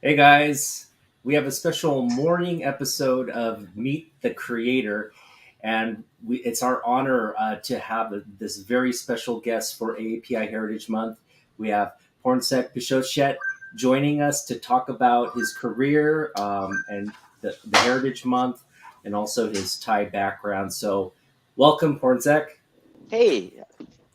Hey guys, we have a special morning episode of Meet the Creator, and it's our honor to have this very special guest for AAPI Heritage Month. We have Pornsak Pichesdshote joining us to talk about his career and the Heritage Month and also his Thai background. So, welcome, Pornsak. Hey,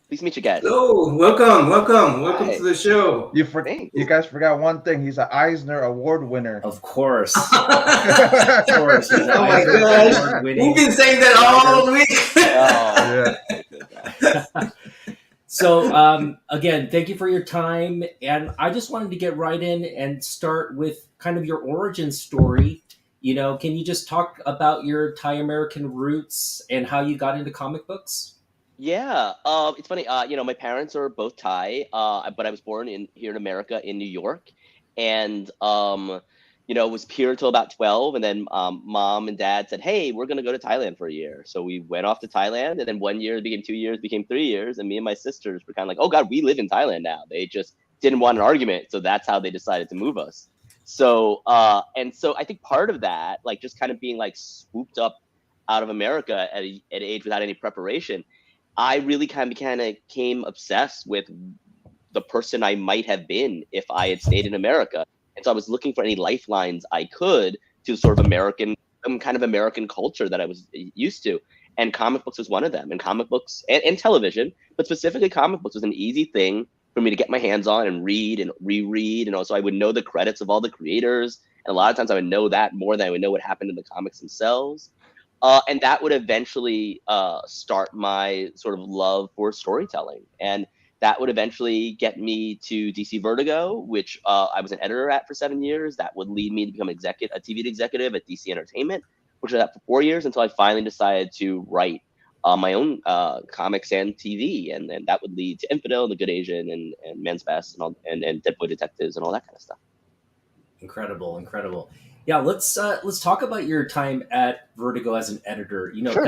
please meet you guys. Hello, welcome to Hi, the show. thanks. You guys forgot one thing. He's an Eisner Award winner. Of course, Oh of course, he's an my Eisner gosh, Award we've winning been saying that all week. Oh, Yeah. So, again, thank you for your time. And I just wanted to get right in and start with kind of your origin story. Can you just talk about your Thai American roots and how you got into comic books? yeah. It's funny. My parents are both Thai, but I was born in here in America in New York, and was here until about 12, and then mom and dad said, "Hey, we're gonna go to Thailand for a year." So we went off to Thailand, and then 1 year became 2 years, became 3 years, and me and my sisters were kind of like, "Oh God, we live in Thailand now." They just didn't want an argument, so that's how they decided to move us. So I think part of that, like just kind of being like swooped up out of America at an age without any preparation, I really kind of came obsessed with the person I might have been if I had stayed in America. And so I was looking for any lifelines I could to sort of kind of American culture that I was used to. And comic books was one of them. And comic books and television, but specifically comic books was an easy thing for me to get my hands on and read and reread. And also I would know the credits of all the creators. And a lot of times I would know that more than I would know what happened in the comics themselves. And that would eventually start my sort of love for storytelling. And that would eventually get me to DC Vertigo, which I was an editor at for 7 years. That would lead me to become a TV executive at DC Entertainment, which was at for 4 years until I finally decided to write my own comics and TV. And then that would lead to Infidel, The Good Asian, and Men's Best, and Dead Boy Detectives, and all that kind of stuff. Incredible, incredible. Yeah, let's talk about your time at Vertigo as an editor. Sure.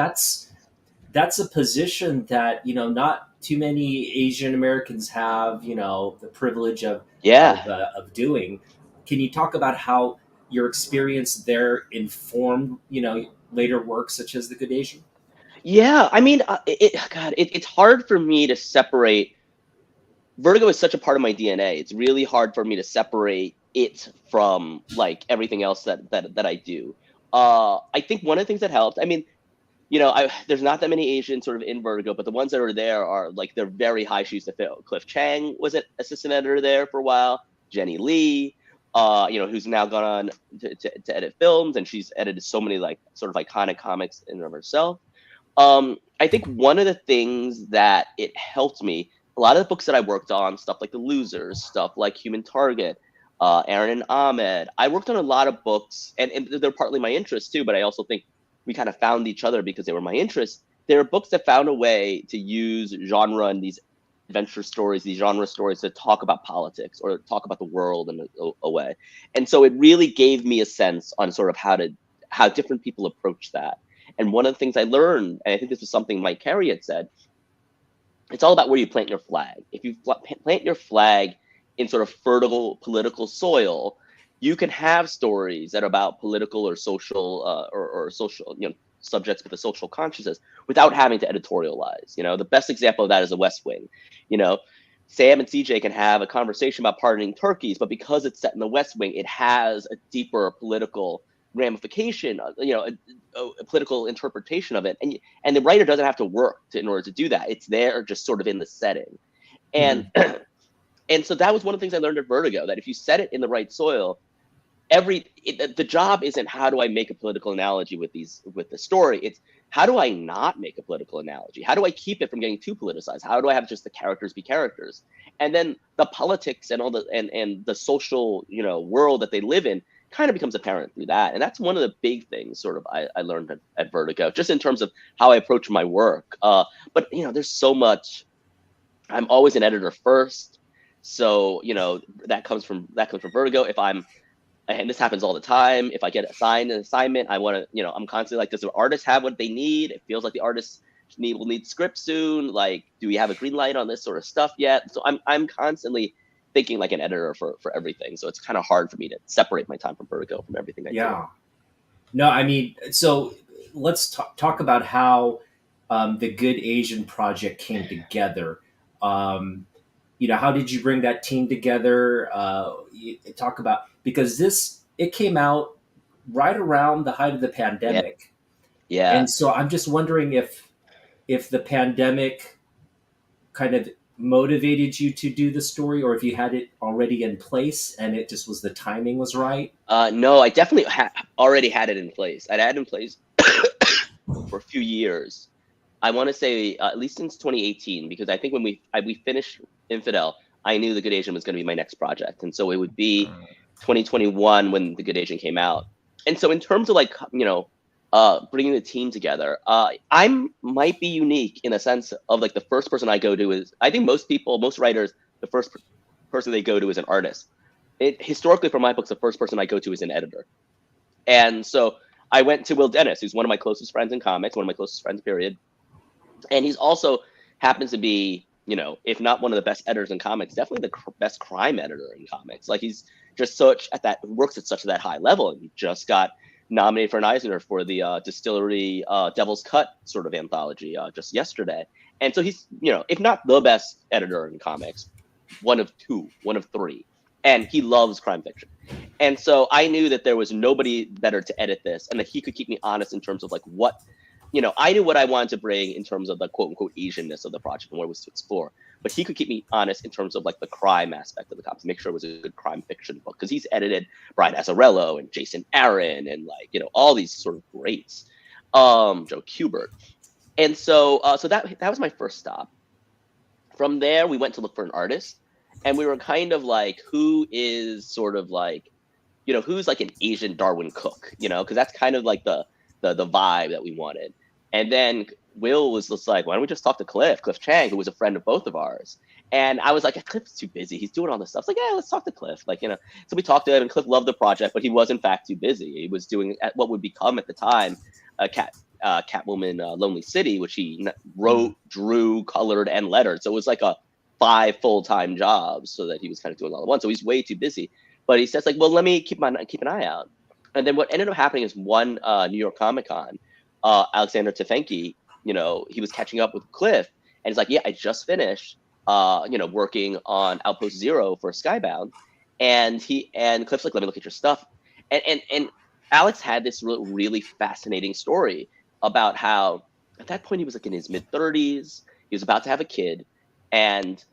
That's a position that not too many Asian Americans have. The privilege of Yeah. of doing. Can you talk about how your experience there informed later works such as The Good Asian? Yeah. I mean, it's hard for me to separate. Vertigo is such a part of my DNA. It's really hard for me to separate it from like everything else that I do. I think one of the things that helped. I mean, there's not that many Asians sort of in Vertigo, but the ones that are there are like they're very high shoes to fill. Cliff Chang was an assistant editor there for a while. Jenny Lee, who's now gone on to edit films, and she's edited so many like sort of iconic comics in and of herself. I think one of the things that it helped me, a lot of the books that I worked on, stuff like The Losers, stuff like Human Target, Aaron and Ahmed. I worked on a lot of books, and they're partly my interests too, but I also think we kind of found each other because they were my interests. There are books that found a way to use genre and these adventure stories, these genre stories to talk about politics or talk about the world in a way. And so it really gave me a sense on sort of how different people approach that. And one of the things I learned, and I think this was something Mike Carey had said, it's all about where you plant your flag. If you plant your flag in sort of fertile political soil, you can have stories that are about political or social or social subjects with a social consciousness without having to editorialize. The best example of that is The West Wing. You know, Sam and CJ can have a conversation about pardoning turkeys, but because it's set in the West Wing, it has a deeper political ramification, a political interpretation of it, and the writer doesn't have to work in order to do that. It's there just sort of in the setting, and Mm-hmm. and so that was one of the things I learned at Vertigo, that if you set it in the right soil, the job isn't how do I make a political analogy with the story. It's how do I not make a political analogy? How do I keep it from getting too politicized? How do I have just the characters be characters? And then the politics and all and the social world that they live in kind of becomes apparent through that. And that's one of the big things sort of I learned at Vertigo, just in terms of how I approach my work. But there's so much. I'm always an editor first, so that comes from Vertigo. If I'm and this happens all the time. If I get assigned an assignment, I want to, I'm constantly like, does the artist have what they need? It feels like the artist will need script soon. Like, do we have a green light on this sort of stuff yet? So I'm constantly thinking like an editor for everything. So it's kind of hard for me to separate my time from Vertigo from everything I do. Yeah. No, I mean, so let's talk about how the Good Asian project came together. How did you bring that team together? Talk about, because it came out right around the height of the pandemic. Yeah. And so I'm just wondering if the pandemic kind of motivated you to do the story, or if you had it already in place and it just was the timing was right. No, I definitely already had it in place. I'd had it in place for a few years. I want to say at least since 2018, because I think when we finished Infidel, I knew The Good Asian was going to be my next project, and so it would be 2021 when The Good Asian came out. And so in terms of like bringing the team together, I might be unique in a sense of like the first person I go to is, I think most writers, the first person they go to is an artist. Historically for my books, the first person I go to is an editor. And so I went to Will Dennis, who's one of my closest friends in comics, one of my closest friends, period. And he's also happens to be, if not one of the best editors in comics, definitely the best crime editor in comics. Like he's just works at such that high level. And he just got nominated for an Eisner for the Distillery Devil's Cut sort of anthology just yesterday. And so he's, if not the best editor in comics, one of three. And he loves crime fiction. And so I knew that there was nobody better to edit this, and that he could keep me honest in terms of like what, I knew what I wanted to bring in terms of the quote unquote Asianness of the project and what it was to explore. But he could keep me honest in terms of like the crime aspect of the comics, make sure it was a good crime fiction book, because he's edited Brian Azzarello and Jason Aaron and like, all these sort of greats, Joe Kubert. And so that was my first stop. From there, we went to look for an artist. And we were kind of like, who is sort of like, who's like an Asian Darwin Cook, because that's kind of like the vibe that we wanted. And then Will was just like, why don't we just talk to Cliff Chang, who was a friend of both of ours. And I was like, Cliff's too busy. He's doing all this stuff. It's like, yeah, let's talk to Cliff. Like, so we talked to him, and Cliff loved the project, but he was in fact too busy. He was doing at what would become at the time Catwoman Lonely City, which he wrote, drew, colored, and lettered. So it was like a 5 full-time jobs, so that he was kind of doing all at once. So he's way too busy. But he says like, well, let me keep an eye out. And then what ended up happening is one New York Comic-Con, Alexander Tefenki, he was catching up with Cliff, and he's like, yeah, I just finished, working on Outpost Zero for Skybound. And Cliff's like, let me look at your stuff. And Alex had this really fascinating story about how at that point he was like in his mid-30s, he was about to have a kid. And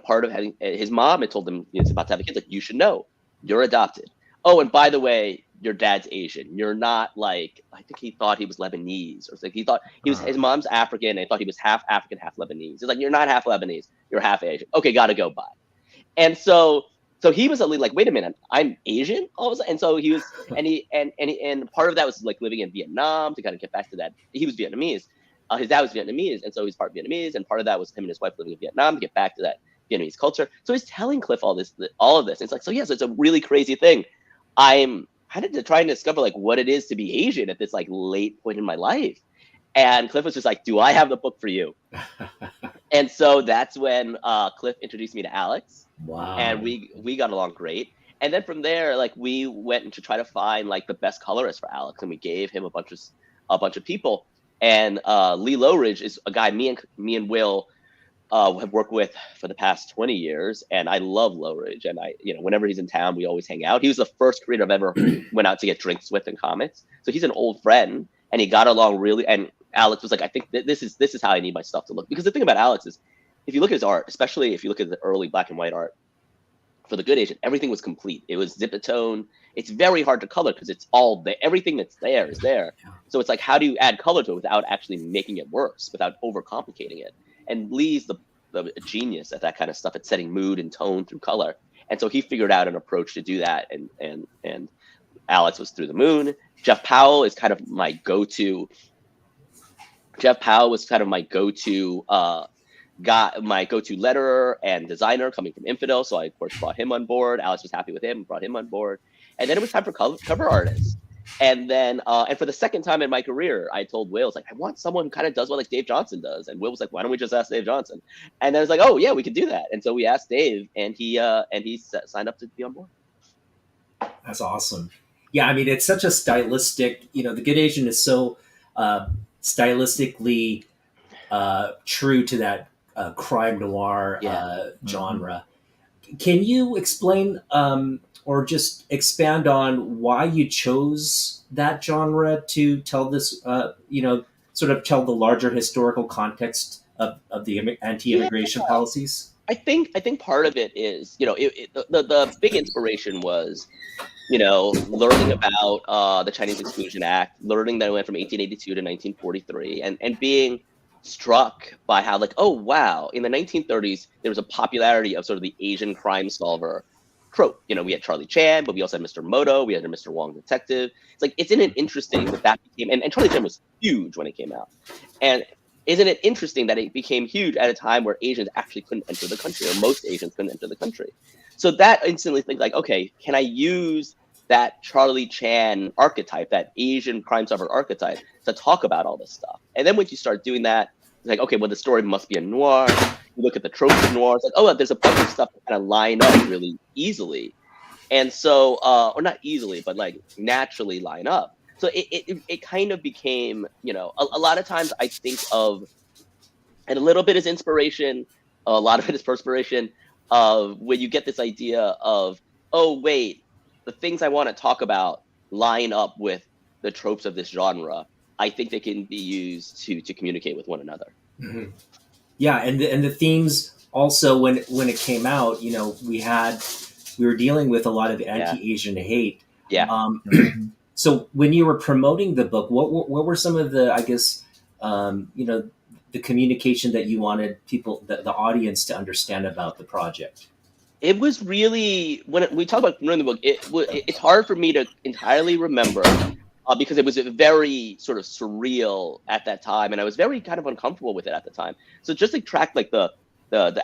part of having his mom had told him he's about to have a kid, like, you should know, you're adopted. Oh, and by the way, your dad's Asian. You're not like, I think he thought he was Lebanese, or like he thought his mom's African, and he thought he was half African, half Lebanese. He's like, you're not half Lebanese, you're half Asian. Okay, gotta go, bye. And so he was suddenly like, wait a minute, I'm Asian all of a sudden. And so he was, and part of that was like living in Vietnam to kind of get back to that. He was Vietnamese. His dad was Vietnamese, and so he's part Vietnamese, and part of that was him and his wife living in Vietnam to get back to that Vietnamese culture. So he's telling Cliff all of this. It's like, so yes, it's a really crazy thing. I'm kind of trying to discover like what it is to be Asian at this like late point in my life. And Cliff was just like, do I have the book for you? And so that's when Cliff introduced me to Alex. Wow. And we got along great. And then from there, like we went to try to find like the best colorist for Alex, and we gave him a bunch of people. And Lee Lowridge is a guy me and Will have worked with for the past 20 years, and I love Lowridge. And whenever he's in town, we always hang out. He was the first creator I've ever went out to get drinks with in comics, so he's an old friend, and he got along really. And Alex was like, I think this is how I need my stuff to look, because the thing about Alex is, if you look at his art, especially if you look at the early black and white art for The Good Asian, everything was complete. It was zip-a-tone. It's very hard to color because it's all there. Everything that's there is there. So it's like, how do you add color to it without actually making it worse, without overcomplicating it? And Lee's the genius at that kind of stuff, at setting mood and tone through color. And so he figured out an approach to do that. And Alex was through the moon. Jeff Powell is kind of my go-to. Jeff Powell was kind of my go-to letterer and designer coming from Infidel. So I, of course, brought him on board. Alex was happy with him, brought him on board. And then it was time for cover artists. And then, and for the second time in my career, I told Will, like, I want someone who kind of does what like Dave Johnson does. And Will was like, why don't we just ask Dave Johnson? And then it's like, oh yeah, we could do that. And so we asked Dave, and he signed up to be on board. That's awesome. Yeah, I mean, it's such a stylistic. The Good Asian is so stylistically true to that crime noir genre. Can you explain or just expand on why you chose that genre to tell this, sort of tell the larger historical context of the anti-immigration policies? I think part of it is, the big inspiration was, learning about the Chinese Exclusion Act, learning that it went from 1882 to 1943, and being struck by how, like, oh wow, in the 1930s there was a popularity of sort of the Asian crime solver trope. We had Charlie Chan, but we also had Mr. Moto, we had a Mr. Wong detective. It's like, isn't it interesting that became, and Charlie Chan was huge when it came out, and isn't it interesting that it became huge at a time where Asians actually couldn't enter the country, or most Asians couldn't enter the country? So that instantly thinks like, okay, can I use that Charlie Chan archetype, that Asian crime solver archetype, to talk about all this stuff? And then once you start doing that, it's like, okay, well, the story must be a noir. You look at the tropes of noir, it's like, oh, there's a bunch of stuff that kind of line up really easily. And so, or not easily, but like naturally line up. So it kind of became, a lot of times I think of, and a little bit is inspiration, a lot of it is perspiration, of when you get this idea of, oh, wait, the things I want to talk about line up with the tropes of this genre. I think they can be used to communicate with one another. Mm-hmm. Yeah, and the themes also, when it came out, we were dealing with a lot of anti-Asian hate. Yeah. So when you were promoting the book, what were some of the, I guess, the communication that you wanted people, the audience, to understand about the project? It was really, when we talk about promoting the book, it's hard for me to entirely remember because it was very sort of surreal at that time, and I was very kind of uncomfortable with it at the time. So just to track like the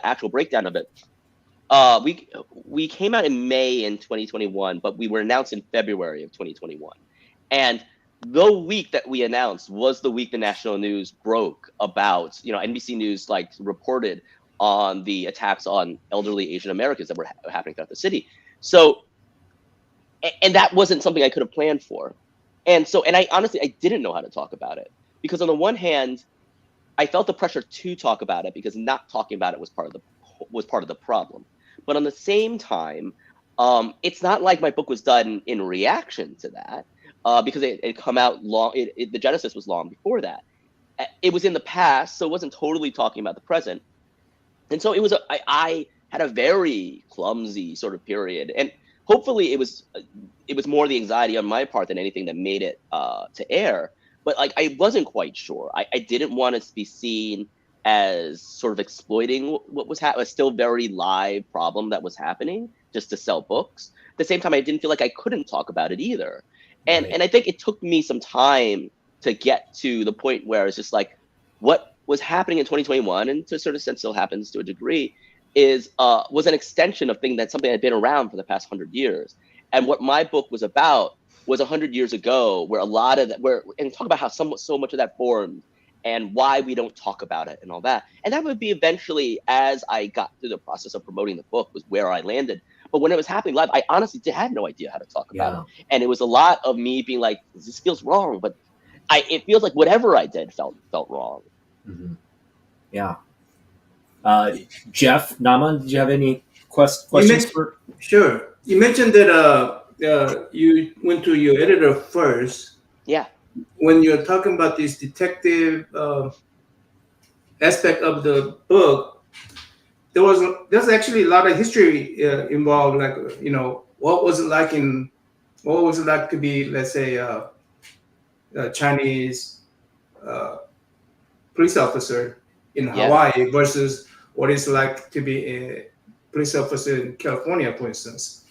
actual breakdown of it, we came out in May in 2021, but we were announced in February of 2021. And the week that we announced was the week the national news broke about, NBC News like reported on the attacks on elderly Asian Americans that were happening throughout the city. So, and that wasn't something I could have planned for. And so, and I honestly didn't know how to talk about it, because on the one hand, I felt the pressure to talk about it because not talking about it was part of the problem. But on the same time, it's not like my book was done in reaction to that, because it come out long. The genesis was long before that. It was in the past, so it wasn't totally talking about the present. And so it was. I had a very clumsy sort of period, and hopefully it was more the anxiety on my part than anything that made it to air. But like, I wasn't quite sure. I didn't want it to be seen as sort of exploiting what was a still very live problem that was happening just to sell books. At the same time, I didn't feel like I couldn't talk about it either. And Right. and I think it took me some time to get to the point where it's just like, what was happening in 2021, and to a certain extent still happens to a degree, was an extension of something that had been around for the past 100 years. And what my book was about was 100 years ago, where a lot of that, and talk about how so much of that formed, and why we don't talk about it and all that. And that would be eventually, as I got through the process of promoting the book, was where I landed. But when it was happening live, I honestly had no idea how to talk about it. And it was a lot of me being like, this feels wrong, but it feels like whatever I did felt wrong. Mm-hmm. Yeah. Jeff, NammaN, did you have any questions? Sure. You mentioned that you went to your editor first. Yeah. When you're talking about this detective aspect of the book, there's actually a lot of history involved. Like, what was it like to be, let's say, a Chinese police officer in Hawaii versus what it's like to be a police officer in California, for instance.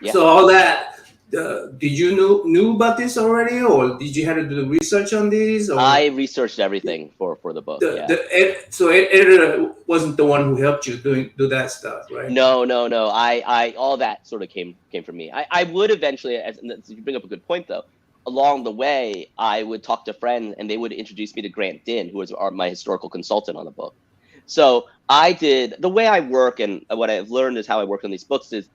Yeah. So all that. Did you knew about this already, or did you have to do research on these? Or? I researched everything for the book. So editor wasn't the one who helped you do that stuff, right? No. I all that sort of came from me. I would eventually, as you bring up a good point though, along the way, I would talk to friends, and they would introduce me to Grant Dinn, who was my historical consultant on the book. So the way I work, and what I've learned is how I work on these books is,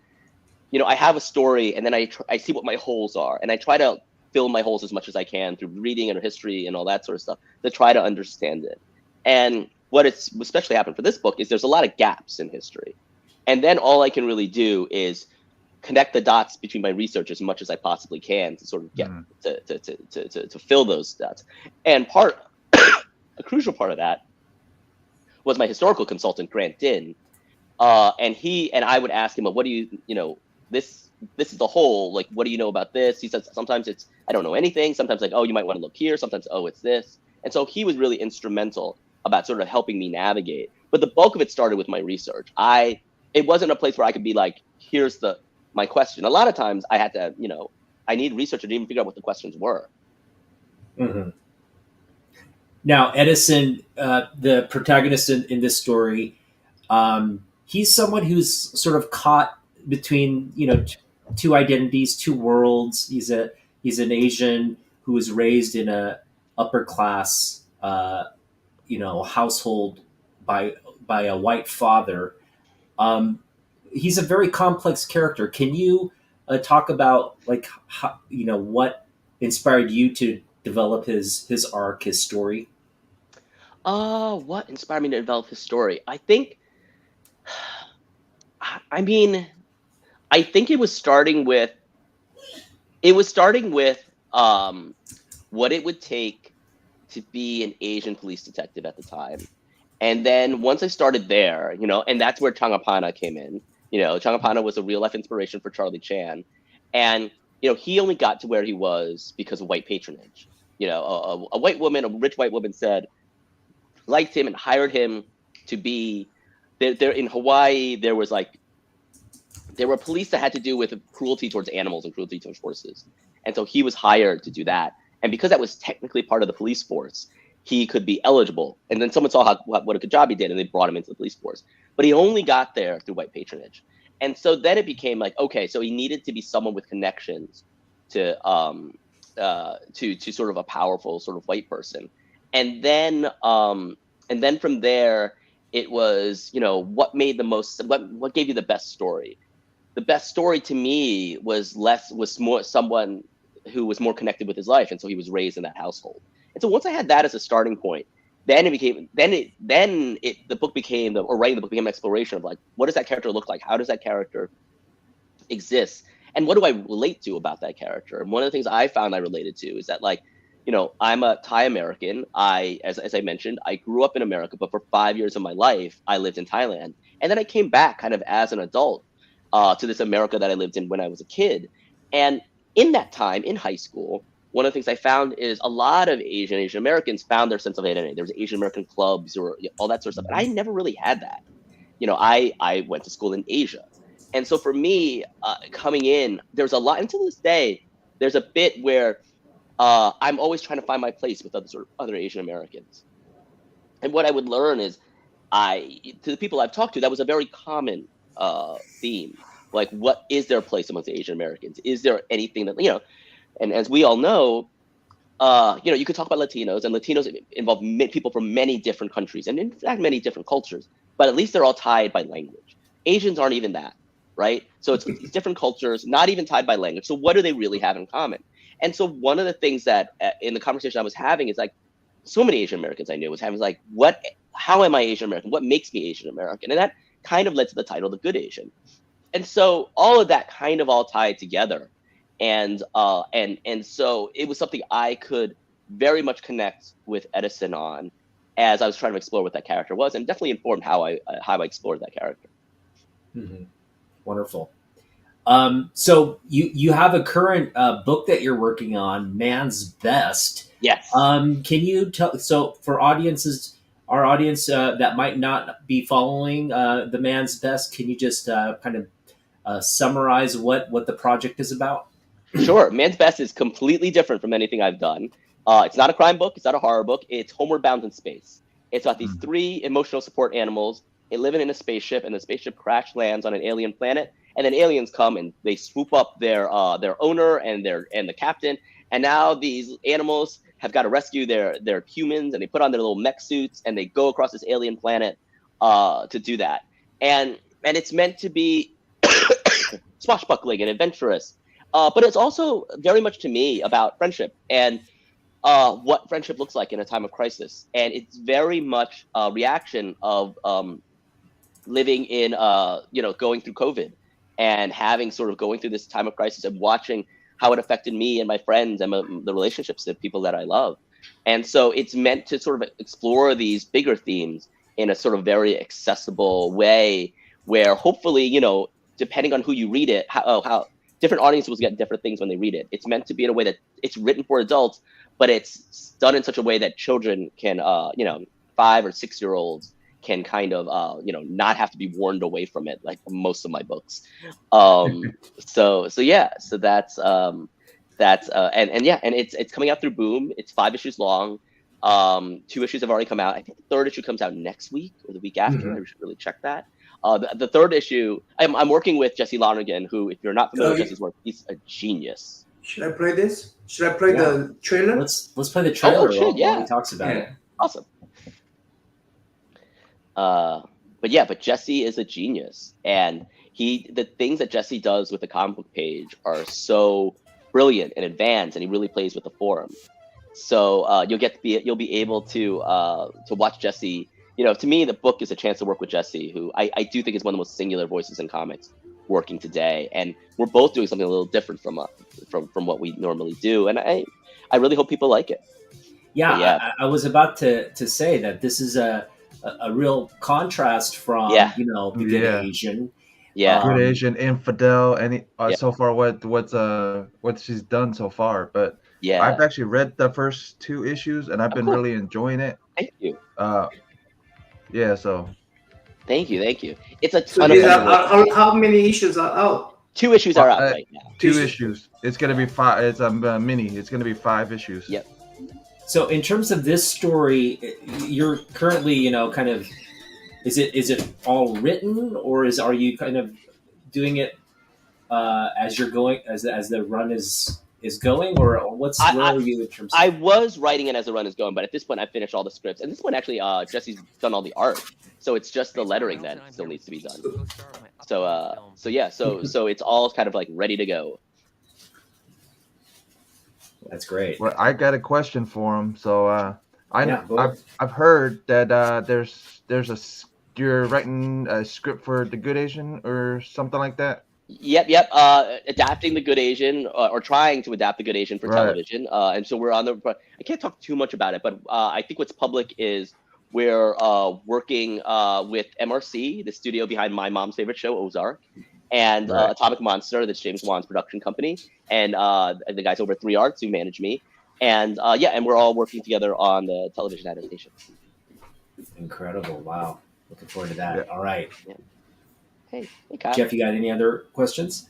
I have a story, and then I see what my holes are, and I try to fill my holes as much as I can through reading and history and all that sort of stuff to try to understand it. And what it's especially happened for this book is there's a lot of gaps in history. And then all I can really do is connect the dots between my research as much as I possibly can to sort of get to fill those dots. And a crucial part of that was my historical consultant, Grant Dinn. And I would ask him, well, what do you, this is the whole, like, what do you know about this? He says, sometimes it's, I don't know anything. Sometimes like, oh, you might want to look here. Sometimes, oh, it's this. And so he was really instrumental about sort of helping me navigate. But the bulk of it started with my research. It wasn't a place where I could be like, here's my question. A lot of times I had to, I need researcher to even figure out what the questions were. Mm-hmm. Now, Edison, the protagonist in this story, he's someone who's sort of caught between, two identities, two worlds. He's an Asian who was raised in a upper class, household by a white father. He's a very complex character. Can you talk about like how, what inspired you to develop his arc, his story? What inspired me to develop his story? I think it was starting with what it would take to be an Asian police detective at the time. And then once I started there, and that's where Changapana came in. Changapana was a real life inspiration for Charlie Chan. And, he only got to where he was because of white patronage. A white woman, a rich white woman liked him and hired him to be there in Hawaii. There were police that had to do with cruelty towards animals and cruelty towards horses. And so he was hired to do that. And because that was technically part of the police force, he could be eligible. And then someone saw what a good job he did, and they brought him into the police force. But he only got there through white patronage. And so then it became like, okay, so he needed to be someone with connections to sort of a powerful sort of white person. And then from there, it was, what made what gave you the best story? The best story to me was more someone who was more connected with his life, and so he was raised in that household. And so once I had that as a starting point, then the book became writing the book became an exploration of like, what does that character look like? How does that character exist? And what do I relate to about that character? And one of the things I found I related to is that, like, I'm a Thai American. As I mentioned, I grew up in America, but for 5 years of my life, I lived in Thailand. And then I came back kind of as an adult to this America that I lived in when I was a kid. And in that time, in high school, one of the things I found is a lot of Asian Americans found their sense of identity. There was Asian American clubs or all that sort of stuff. And I never really had that. I went to school in Asia. And so for me, coming in, there's a lot, until this day, there's a bit where I'm always trying to find my place with other Asian Americans. And what I would learn is, to the people I've talked to, that was a very common theme. Like, what is their place amongst the Asian Americans? Is there anything that, and as we all know, you could talk about Latinos, and Latinos involve people from many different countries, and in fact, many different cultures, but at least they're all tied by language. Asians aren't even that, right? So it's different cultures, not even tied by language. So what do they really have in common? And so one of the things that in the conversation I was having is like, so many Asian Americans I knew was having like, how am I Asian American? What makes me Asian American? And that kind of led to the title, The Good Asian. And so all of that kind of all tied together. And so it was something I could very much connect with Edison on as I was trying to explore what that character was, and definitely informed how I explored that character. Mm-hmm. Wonderful. So you have a current book that you're working on, Man's Best. Yes. Can you tell? So for our audience that might not be following the Man's Best, can you just kind of summarize what the project is about? Sure. Man's Best is completely different from anything I've done. It's not a crime book. It's not a horror book. It's Homeward Bound in Space. It's about these 3 emotional support animals. They live in a spaceship, and the spaceship crash lands on an alien planet. And then aliens come and they swoop up their owner and the captain, And now these animals have got to rescue their humans, and they put on their little mech suits and they go across this alien planet to do that. And it's meant to be swashbuckling and adventurous, but it's also very much to me about friendship and what friendship looks like in a time of crisis. And it's very much a reaction of living in going through COVID and having sort of going through this time of crisis and watching how it affected me and my friends and the relationships of people that I love. And so it's meant to sort of explore these bigger themes in a sort of very accessible way, where hopefully, depending on who you read it, how different audiences will get different things when they read it. It's meant to be in a way that it's written for adults, but it's done in such a way that children can, 5 or 6 year olds can kind of, not have to be warned away from it, like most of my books. So that's and it's coming out through Boom. It's 5 issues long. 2 issues have already come out. I think the 3rd issue comes out next week or the week after. I should really check that. The 3rd issue, I'm working with Jesse Lonergan, who, if you're not familiar with Jesse's work, he's a genius. Should I play this? Should I play the trailer? Let's play the trailer while he talks about it. Awesome. But Jesse is a genius, and the things that Jesse does with the comic book page are so brilliant and advanced, and he really plays with the forum. So you'll be able to watch Jesse. To me, the book is a chance to work with Jesse, who I do think is one of the most singular voices in comics working today, and we're both doing something a little different from what we normally do, and I really hope people like it. I was about to say that this is a real contrast from Good Asian. Good Asian, Infidel, and so far what she's done so far. But I've actually read the first 2 issues, and I've been really enjoying it. Thank you. So thank you. It's a ton of fun. How many issues are out? 2 issues are out right now. 2 issues. It's gonna be 5. It's a mini. It's gonna be 5 issues. Yep. So in terms of this story, you're currently, kind of, is it all written, or are you kind of doing it as you're going, as the run is going, or where are you in terms of? I was writing it as the run is going, but at this point I finished all the scripts, and this one actually Jesse's done all the art, so it's just the lettering that still needs to be done. So it's all kind of like ready to go. That's great. Well, I got a question for him. So I've heard that you're writing a script for The Good Asian or something like that. Yep. Adapting The Good Asian or trying to adapt The Good Asian for television. And so we're on I can't talk too much about it, but I think what's public is we're working with MRC, the studio behind my mom's favorite show, Ozark, and Atomic Monster, that's James Wan's production company, and the guys over at 3 Arts who manage me. And and we're all working together on the television adaptation. Incredible. Wow. Looking forward to that. Yeah. All right. Yeah. Hey, Kyle. Jeff, you got any other questions?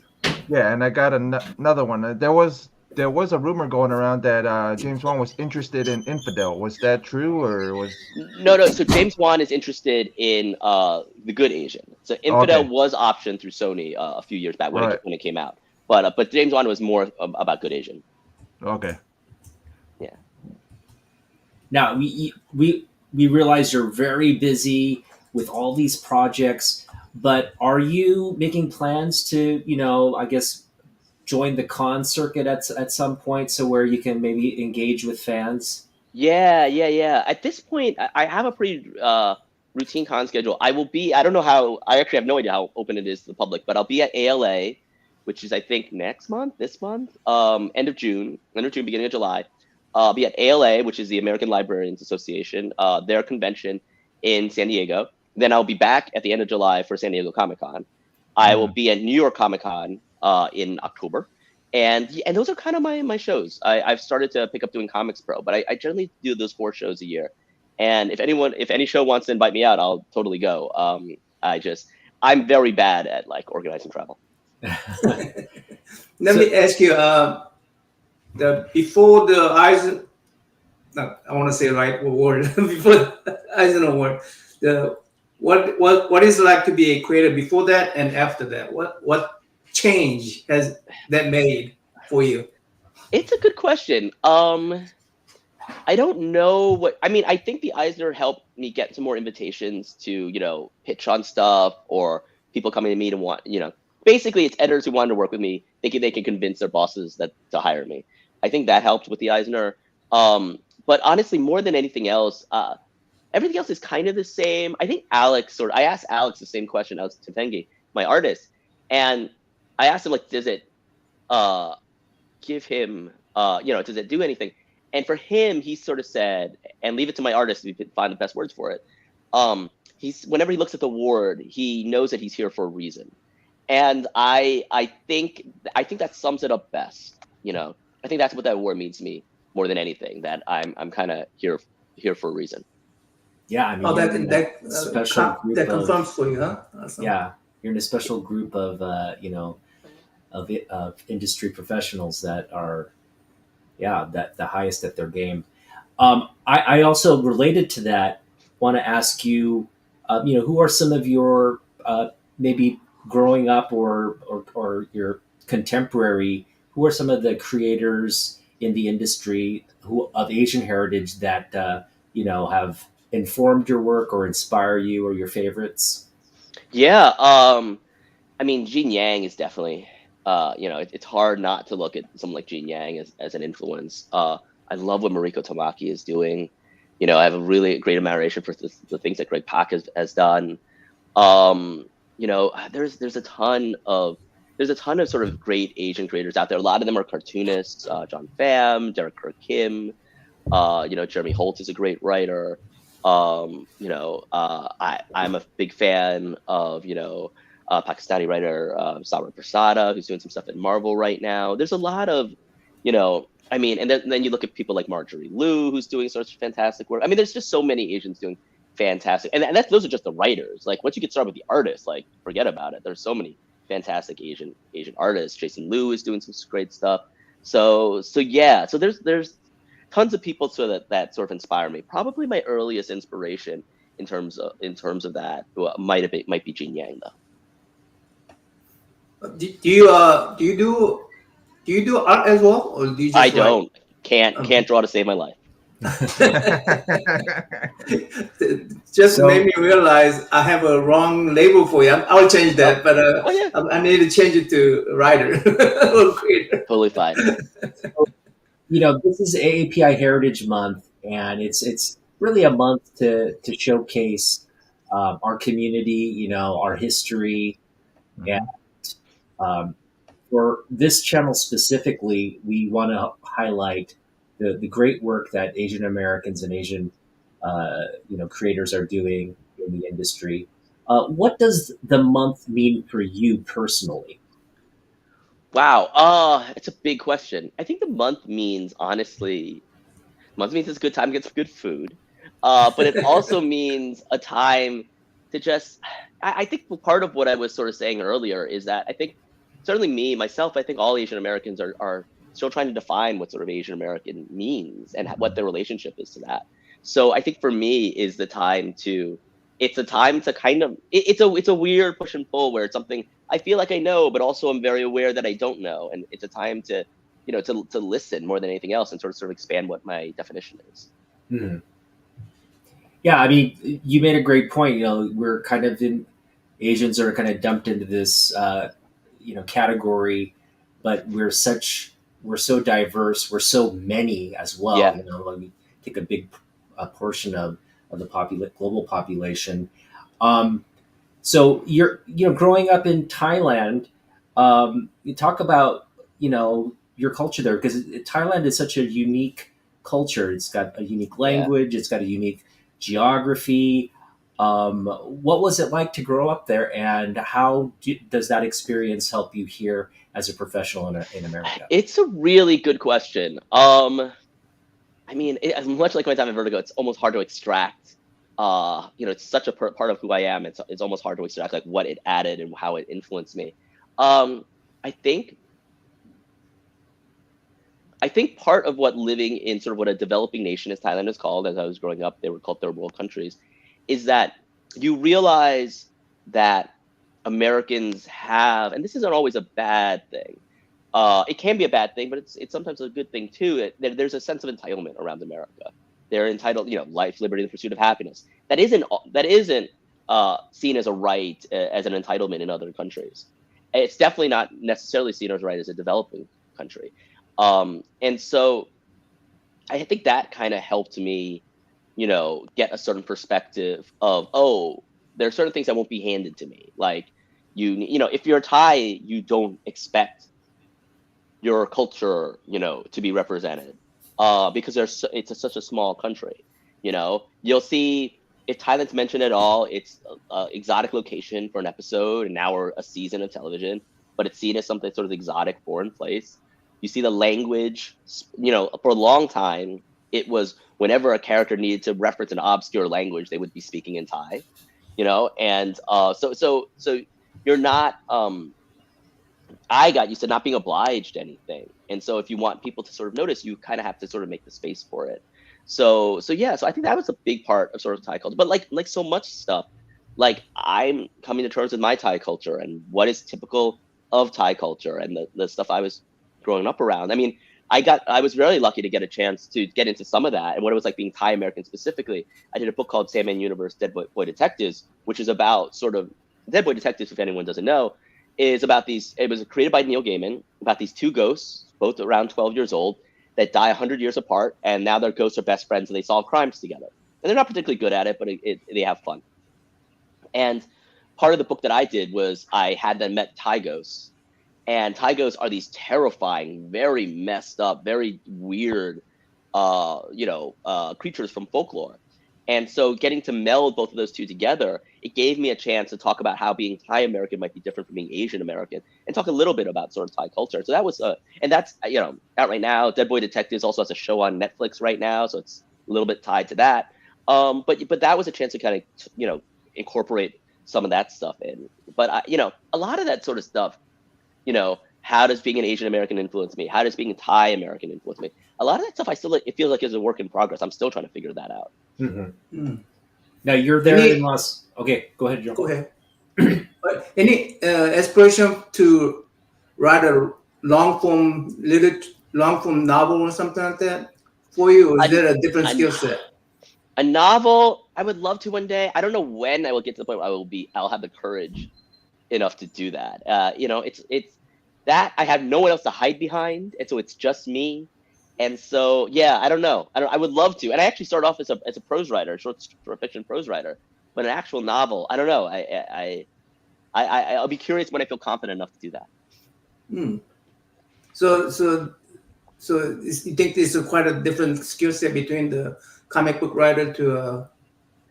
Yeah, and I got another one. There was a rumor going around that James Wan was interested in Infidel. Was that true, or was? No. So James Wan is interested in The Good Asian. So Infidel was optioned through Sony a few years back when it came out. But James Wan was more about Good Asian. Okay. Yeah. Now we realize you're very busy with all these projects, but are you making plans to, I guess, join the con circuit at some point, so where you can maybe engage with fans? Yeah. At this point, I have a pretty routine con schedule. I actually have no idea how open it is to the public, but I'll be at ALA, which is I think this month, end of June, beginning of July. I'll be at ALA, which is the American Librarians Association, their convention in San Diego. Then I'll be back at the end of July for San Diego Comic-Con. I will be at New York Comic-Con in October. And those are kind of my shows. I've started to pick up doing Comics Pro, but I generally do those 4 shows a year. And if any show wants to invite me out, I'll totally go. I'm very bad at organizing travel. Let me ask you, before the Eisner, I want to say the right word, before the Eisner Award, what is it like to be a creator before that and after that? What change has that made for you? It's a good question. I don't know what I mean. I think the Eisner helped me get some more invitations to pitch on stuff, or people coming to me to want basically it's editors who wanted to work with me. They can convince their bosses to hire me. I think that helped with the Eisner. But honestly, more than anything else, everything else is kind of the same. I think I asked Alex the same question. Alex Tefengi, my artist, and I asked him like, does it give him does it do anything? And for him, he sort of said, and leave it to my artist if he find the best words for it. He's whenever he looks at the ward, he knows that he's here for a reason, and I think that sums it up best. I think that's what that award means to me more than anything. That I'm kind of here for a reason. Yeah, I mean, that confirms for you, huh? Awesome. Yeah, you're in a special group of of industry professionals that are, that the highest at their game. I also related to that want to ask you, who are some of your maybe growing up or your contemporary? Who are some of the creators in the industry of Asian heritage that have informed your work or inspire you, or your favorites? Yeah, I mean, Gene Yang is definitely, it's hard not to look at someone like Gene Yang as an influence. I love what Mariko Tamaki is doing. I have a really great admiration for the things that Greg Pak has done. There's a ton of sort of great Asian creators out there. A lot of them are cartoonists. John Pham, Derek Kirk Kim. Jeremy Holt is a great writer. I'm a big fan of Pakistani writer Saura Prasada, who's doing some stuff at Marvel right now. There's a lot of and then you look at people like Marjorie Liu, who's doing such fantastic work. I mean, there's just so many Asians doing fantastic, and those are just the writers. Like, once you get started with the artists, like, forget about it. There's so many fantastic Asian artists. Jason Liu is doing some great stuff. So there's tons of people that sort of inspire me. Probably my earliest inspiration in terms of that might be Gene Yang, though. Do you do art as well, or do you just I don't. Can't draw to save my life. Just made me realize I have a wrong label for you. I'll change that, but I need to change it to writer or creator. Totally fine. This is AAPI Heritage Month, and it's really a month to showcase our community, our history, and for this channel specifically, we want to highlight the great work that Asian Americans and Asian creators are doing in the industry. What does the month mean for you personally? Wow, it's a big question. I think the month means, honestly, it's a good time to get some good food, but it also means a time to just. I think part of what I was sort of saying earlier is that I think certainly myself, I think all Asian Americans are still trying to define what sort of Asian American means and what their relationship is to that. So I think for me it's a time to kind of, it's a weird push and pull where it's something I feel like I know, but also I'm very aware that I don't know. And it's a time to, to listen more than anything else and sort of expand what my definition is. Mm-hmm. Yeah. I mean, you made a great point. We're kind of Asians are kind of dumped into this, category, but we're so diverse. We're so many as well. Yeah. We take a big portion of the global population. So you're growing up in Thailand. You talk about your culture there, because Thailand is such a unique culture. It's got a unique language. It's got a unique geography. What was it like to grow up there, and how does that experience help you here as a professional in America? It's a really good question. I mean, as much like my time at Vertigo, it's almost hard to extract. It's such a part of who I am. It's almost hard to extract like what it added and how it influenced me. I think part of what living in sort of what a developing nation as Thailand is called, as I was growing up, they were called third world countries, is that you realize that Americans have, and this isn't always a bad thing, it can be a bad thing, but it's sometimes a good thing too. There's a sense of entitlement around America. They're entitled, life, liberty, the pursuit of happiness. That isn't seen as a right, as an entitlement in other countries. It's definitely not necessarily seen as a right as a developing country. And so I think that kind of helped me, get a certain perspective of, there are certain things that won't be handed to me. Like, if you're Thai, you don't expect your culture, to be represented, because it's such a small country. You'll see if Thailand's mentioned at all, it's an exotic location for an episode, an hour, a season of television, but it's seen as something sort of exotic, foreign place. You see the language, for a long time, it was whenever a character needed to reference an obscure language, they would be speaking in Thai, and so you're not, I got used to not being obliged to anything. And so if you want people to sort of notice, you kind of have to sort of make the space for it. So I think that was a big part of sort of Thai culture. But like so much stuff, like I'm coming to terms with my Thai culture and what is typical of Thai culture and the stuff I was growing up around. I mean, I was really lucky to get a chance to get into some of that and what it was like being Thai American specifically. I did a book called Sandman Universe Dead Boy Detectives, which is about sort of Dead Boy Detectives, if anyone doesn't know, is about it was created by Neil Gaiman, about these two ghosts, both around 12 years old, that die 100 years apart, and now their ghosts are best friends and they solve crimes together. And they're not particularly good at it, but they have fun. And part of the book that I did was I had them met Thai ghosts. And Thai ghosts are these terrifying, very messed up, very weird, creatures from folklore. And so getting to meld both of those two together, it gave me a chance to talk about how being Thai American might be different from being Asian American and talk a little bit about sort of Thai culture. So that was, and that's, out right now. Dead Boy Detectives also has a show on Netflix right now. So it's a little bit tied to that. But that was a chance to kind of, incorporate some of that stuff in. But, a lot of that sort of stuff, how does being an Asian American influence me? How does being a Thai American influence me? A lot of that stuff, it feels like is a work in progress. I'm still trying to figure that out. Mm-hmm. Mm. Now you're there in Los. Okay, go ahead, Joe. Go ahead. But any aspiration to write a long form novel or something like that for you? Or is there a different skill set? A novel, I would love to one day. I don't know when I will get to the point where I'll have the courage enough to do that. It's that I have no one else to hide behind, and so it's just me. And so, yeah, I don't know. I would love to. And I actually started off as a prose writer, short fiction prose writer. But an actual novel, I don't know. I'll be curious when I feel confident enough to do that. Hmm. So you think there's quite a different skill set between the comic book writer to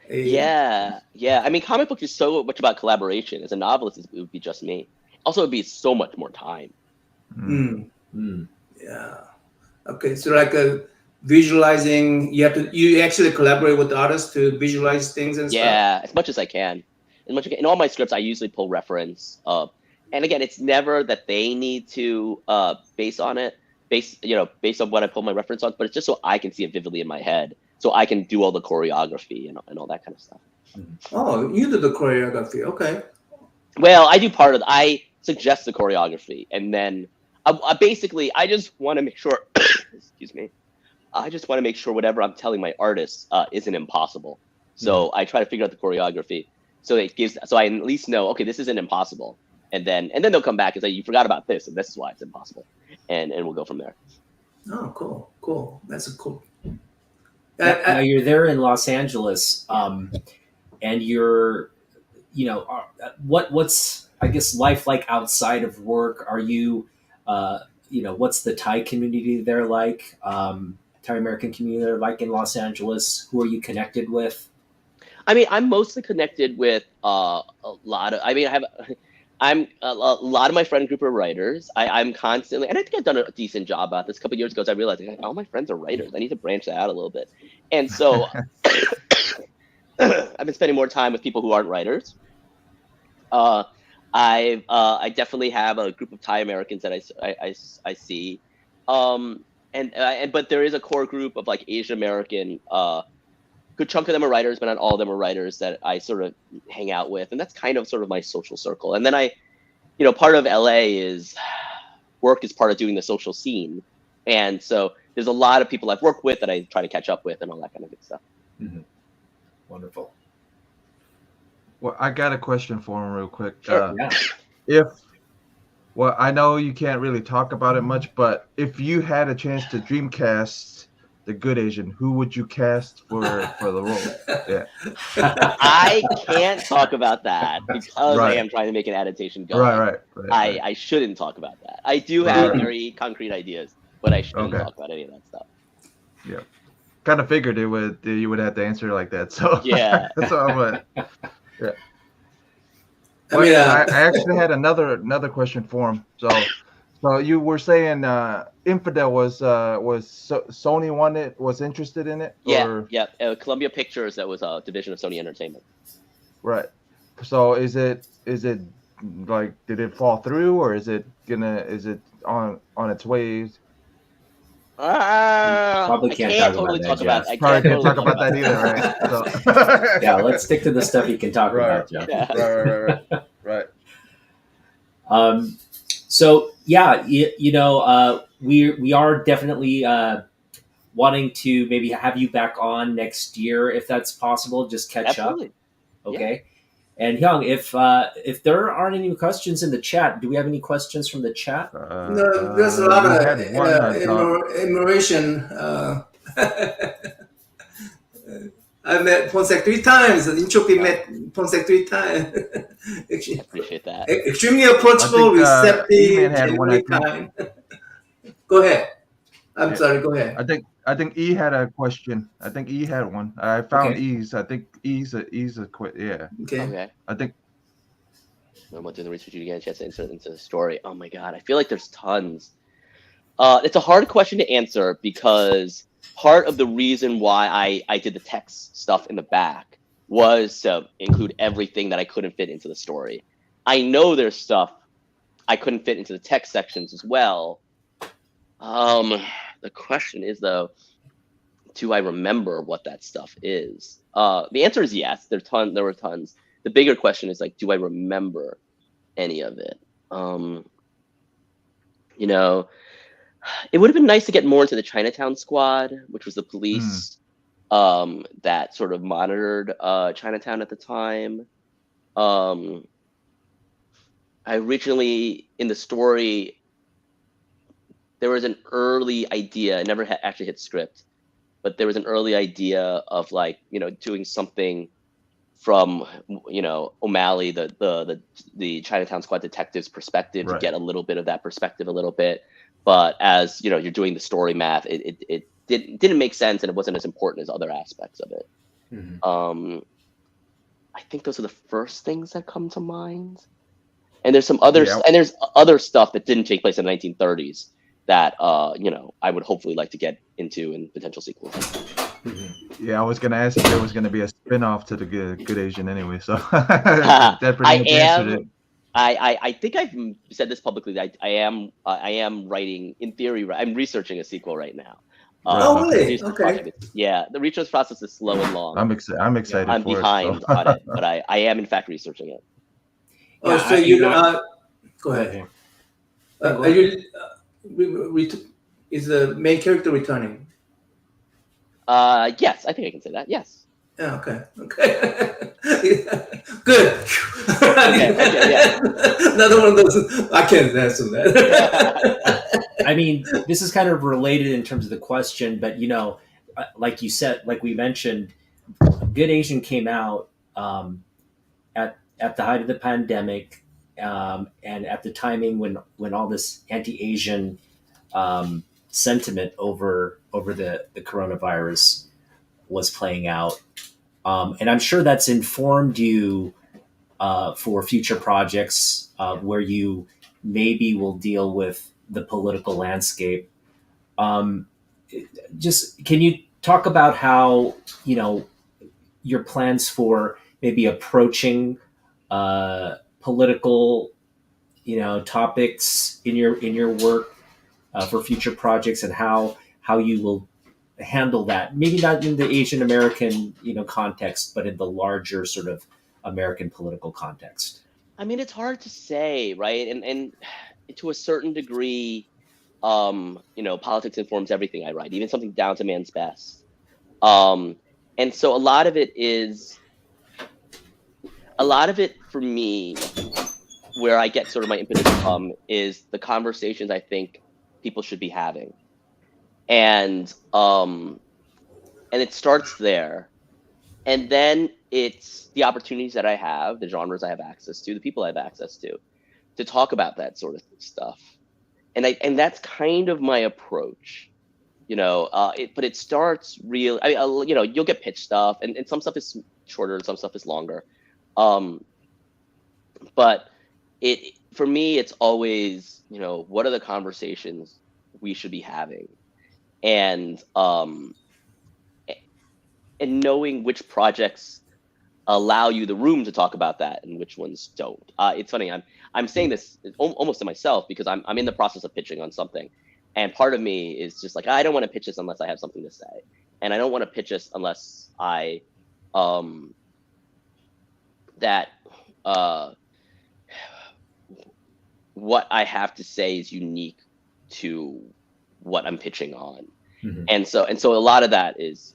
Yeah. I mean, comic book is so much about collaboration. As a novelist, it would be just me. Also, it would be so much more time. Yeah. Okay, so like visualizing, you actually collaborate with the artists to visualize things and stuff. Yeah, as much as I can. In all my scripts, I usually pull reference. And again, it's never that they need to based on what I pull my reference on, but it's just so I can see it vividly in my head, so I can do all the choreography and all that kind of stuff. Oh, you do the choreography, okay. Well, I do part of it. I suggest the choreography, and then I just want to make sure. Excuse me. I just want to make sure whatever I'm telling my artists isn't impossible. So I try to figure out the choreography, so I at least know, okay, this isn't impossible, and then they'll come back and say, you forgot about this, and this is why it's impossible, and we'll go from there. Oh, cool. That's a cool. Now you're there in Los Angeles, and you're, what's I guess life like outside of work? Are you, what's the Thai community there like? Thai American community there like in Los Angeles? Who are you connected with? I mean, I'm mostly connected with a lot of. I mean, I'm a lot of my friend group are writers. I'm constantly, and I think I've done a decent job at this. A couple of years ago, I realized all my friends are writers. I need to branch that out a little bit, and so I've been spending more time with people who aren't writers. I definitely have a group of Thai Americans that I see, but there is a core group of like Asian American. Good chunk of them are writers, but not all of them are writers that I sort of hang out with, and that's kind of sort of my social circle. And then part of LA is work is part of doing the social scene. And so there's a lot of people I've worked with that I try to catch up with and all that kind of good stuff. Mm-hmm. Wonderful. Well, I got a question for him real quick. Sure. Well, I know you can't really talk about it much, but if you had a chance to dreamcast the Good Asian, who would you cast for the role? Yeah. I can't talk about that because I am trying to make an adaptation going. Right. I shouldn't talk about that. I do have very concrete ideas, but I shouldn't talk about any of that stuff. Yeah. Kind of figured you would have to answer like that. So yeah. Yeah. I mean, I actually had another question for him. So you were saying Infidel was Sony was interested in it? Yeah, Columbia Pictures, that was a division of Sony Entertainment. Right. So is it like, did it fall through, or is it on its way? Probably can't talk about that. Probably can't talk about that either, right? So. Yeah, let's stick to the stuff you can talk about, Jeff. Yeah. Right. So yeah, we are definitely wanting to maybe have you back on next year if that's possible. Just catch up. Okay. Yeah. And Hyung, if there aren't any questions in the chat, do we have any questions from the chat? No, there's a lot of admiration. I met Pornsak 3 times, and Entropy met Pornsak 3 times. I appreciate that. Extremely approachable, receptive, genuinely kind. Go ahead. I'm sorry. Go ahead. I think E had a question. I think E had one. I found E's. I think E's a quit. Yeah. Okay. I think. I'm doing the research. You get a chance to insert into the story. Oh my god, I feel like there's tons. It's a hard question to answer because part of the reason why I did the text stuff in the back was to include everything that I couldn't fit into the story. I know there's stuff I couldn't fit into the text sections as well. The question is, though, do I remember what that stuff is? The answer is yes. There were tons. The bigger question is, like, do I remember any of it? It would have been nice to get more into the Chinatown Squad, which was the police that sort of monitored Chinatown at the time. I originally, in the story, there was an early idea. I never actually hit script, but there was an early idea of, like, doing something from O'Malley, the Chinatown Squad detective's perspective, to get a little bit of that perspective a little bit. But as you're doing the story math, it didn't make sense, and it wasn't as important as other aspects of it. Mm-hmm. I think those are the first things that come to mind. And there's some other and there's other stuff that didn't take place in the 1930s that I would hopefully like to get into in potential sequels. Mm-hmm. Yeah, I was gonna ask if there was gonna be a spin-off to the Good Asian anyway. So that pretty much answered it. I think I've said this publicly. That I am writing, in theory. I'm researching a sequel right now. Really? Okay. Yeah, the research process is slow and long. I'm excited. I'm behind on it, but I am in fact researching it. Oh, so go ahead. Are you? Is the main character returning? Yes, I think I can say that. Yes. Yeah. Okay. Good. Yeah. Another one of those. I can't answer that. I mean, this is kind of related in terms of the question, but like you said, like we mentioned, Good Asian came out at the height of the pandemic, and at the timing when all this anti-Asian sentiment over the coronavirus was playing out, and I'm sure that's informed you for future projects where you maybe will deal with the political landscape. Just can you talk about how your plans for maybe approaching political topics in your work for future projects, and how you will handle that, maybe not in the Asian American context, but in the larger sort of American political context? I mean, it's hard to say, right? And to a certain degree, politics informs everything I write, even something down to man's best. And so a lot of it for me, where I get sort of my impetus from, is the conversations I think people should be having. And it starts there. And then it's the opportunities that I have, the genres I have access to, the people I have access to talk about that sort of stuff. And that's kind of my approach, but it starts real. You'll get pitch stuff, and some stuff is shorter and some stuff is longer. But for me, it's always, what are the conversations we should be having? And knowing which projects allow you the room to talk about that and which ones don't. It's funny, I'm saying this almost to myself because I'm in the process of pitching on something, and part of me is just like, I don't want to pitch this unless I have something to say, and I don't want to pitch this unless I what I have to say is unique to what I'm pitching on. Mm-hmm. And so a lot of that is,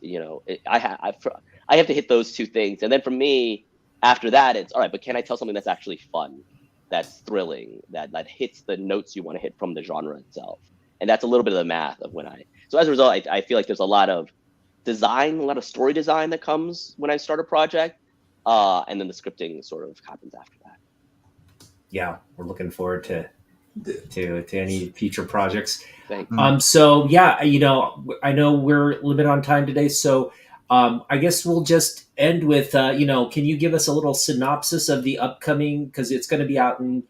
I have to hit those two things. And then for me, after that, it's all right, but can I tell something that's actually fun, that's thrilling, that hits the notes you want to hit from the genre itself? And that's a little bit of the math of so as a result, I feel like there's a lot of design, a lot of story design that comes when I start a project. And then the scripting sort of happens after that. Yeah, we're looking forward to any future projects. Thanks. So yeah, I know we're limited on time today, so I guess we'll just end with can you give us a little synopsis of the upcoming, because it's going to be out in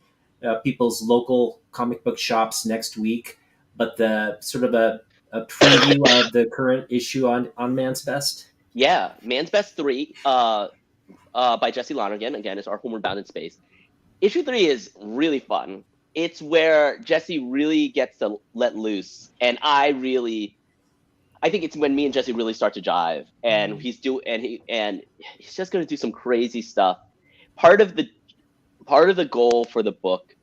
people's local comic book shops next week, but the sort of a preview of the current issue on Man's Best. Yeah, Man's Best 3 by Jesse Lonergan. Again, it's our Homeward Bound in Space. Issue 3 is really fun. It's where Jesse really gets to let loose, and I think it's when me and Jesse really start to jive, and he's just going to do some crazy stuff. Part of the goal for the book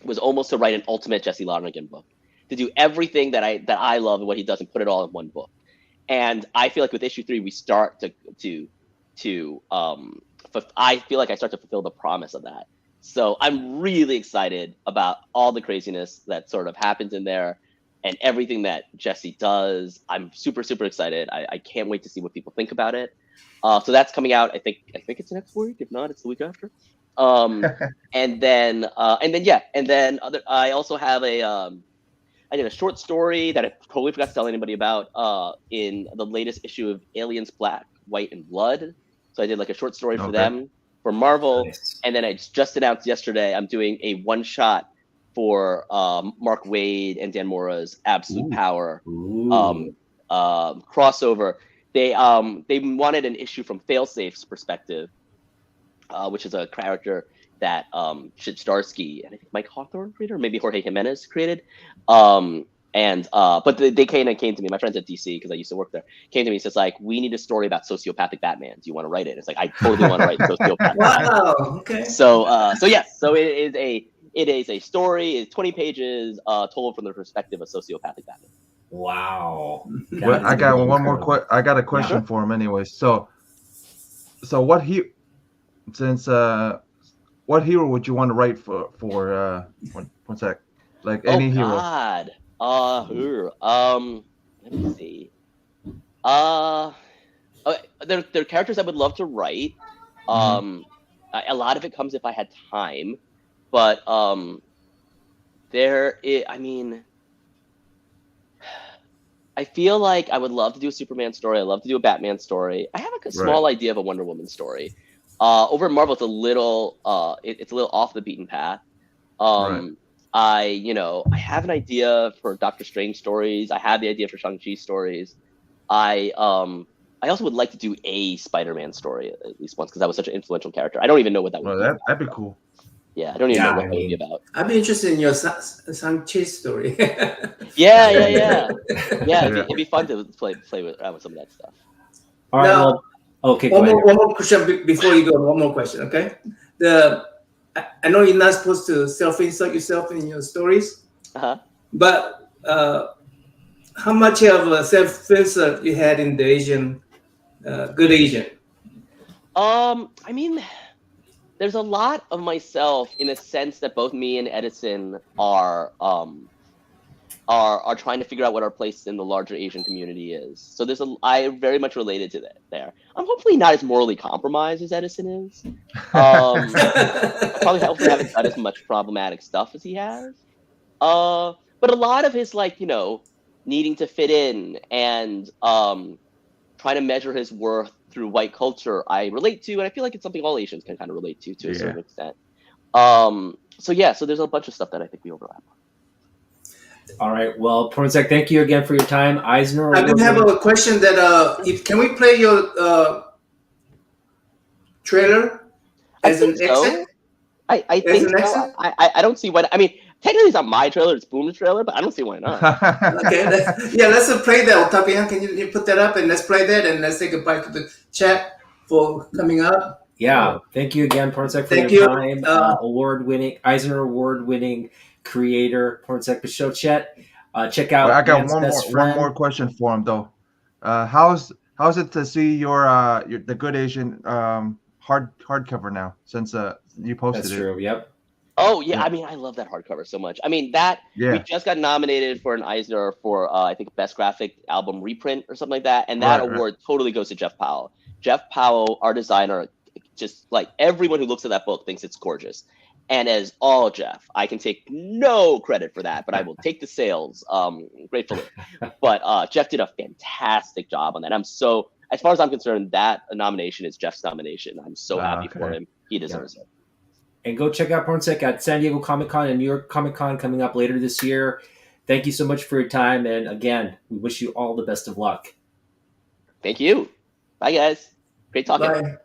was almost to write an ultimate Jesse Lonergan book, to do everything that I love and what he does and put it all in one book. And I feel like with issue 3, we start I feel like I start to fulfill the promise of that. So I'm really excited about all the craziness that sort of happens in there and everything that Jesse does. I'm super, super excited. I can't wait to see what people think about it. So that's coming out. I think it's next week. If not, it's the week after. And then I also have I did a short story that I totally forgot to tell anybody about in the latest issue of Aliens Black, White, and Blood. So I did like a short story for them, for Marvel. Nice. And then I just announced yesterday I'm doing a one-shot for Mark Waid and Dan Mora's Absolute Power crossover. They wanted an issue from Failsafe's perspective, which is a character that Chip Starsky and I think Mike Hawthorne created, or maybe Jorge Jimenez created. But they came to me, my friends at DC, because I used to work there, came to me and says, like, we need a story about sociopathic Batman. Do you want to write it? It's like, I totally want to write sociopathic Batman. Okay. So it is a story, it's 20 pages, told from the perspective of sociopathic Batman. Wow. Well, I got one more I got a question for him anyway. So what what hero would you want to write for one sec? Like any hero. God. Let me see. There are characters I would love to write. A lot of it comes if I had time, but I feel like I would love to do a Superman story. I love to do a Batman story. I have a small idea of a Wonder Woman story. Over at Marvel, it's a little off the beaten path. I have an idea for Doctor Strange stories. I have the idea for Shang-Chi stories. I also would like to do a Spider-Man story at least once, because that was such an influential character. I don't even know what that would be. That'd be cool. Yeah, I don't even know what that would be about. I'd be interested in your Shang-Chi story. Yeah. It'd be fun to play around with some of that stuff. All right. Okay. One more question before you go. One more question, okay? I know you're not supposed to self-insert yourself in your stories, but how much of a self-insert you had in the Asian, Good Asian? I mean, there's a lot of myself in a sense that both me and Edison are trying to figure out what our place in the larger Asian community is. So I very much related to that there. I'm hopefully not as morally compromised as Edison is. I probably hopefully haven't done as much problematic stuff as he has. But a lot of his needing to fit in and trying to measure his worth through white culture, I relate to, and I feel like it's something all Asians can kind of relate to a certain extent. So there's a bunch of stuff that I think we overlap on. All right. Well, Pornsak, thank you again for your time. Eisner. I do have a question that can we play your trailer as an exit? I think so. I don't see why. I mean, technically it's not my trailer; it's Boom's trailer, but I don't see why not. Okay, let's play that. Otaku, can you put that up and let's play that and let's say goodbye to the chat for coming up. Yeah, thank you again, Pornsak, for your time. Eisner award-winning creator, Pornsak Pichestshote. Check out. I got one more question for him though. How's it to see your the Good Asian hardcover now since you posted it? That's true. Yep. Oh yeah, I mean, I love that hardcover so much. I mean, we just got nominated for an Eisner for I think Best Graphic Album Reprint or something like that, and that award totally goes to Jeff Powell. Jeff Powell, our designer, just like everyone who looks at that book thinks it's gorgeous. And as all Jeff, I can take no credit for that, but I will take the sales gratefully. But Jeff did a fantastic job on that. As far as I'm concerned, that nomination is Jeff's nomination. I'm so happy for him. He deserves it. And go check out Pornsak at San Diego Comic-Con and New York Comic-Con coming up later this year. Thank you so much for your time. And again, we wish you all the best of luck. Thank you. Bye, guys. Great talking. Bye.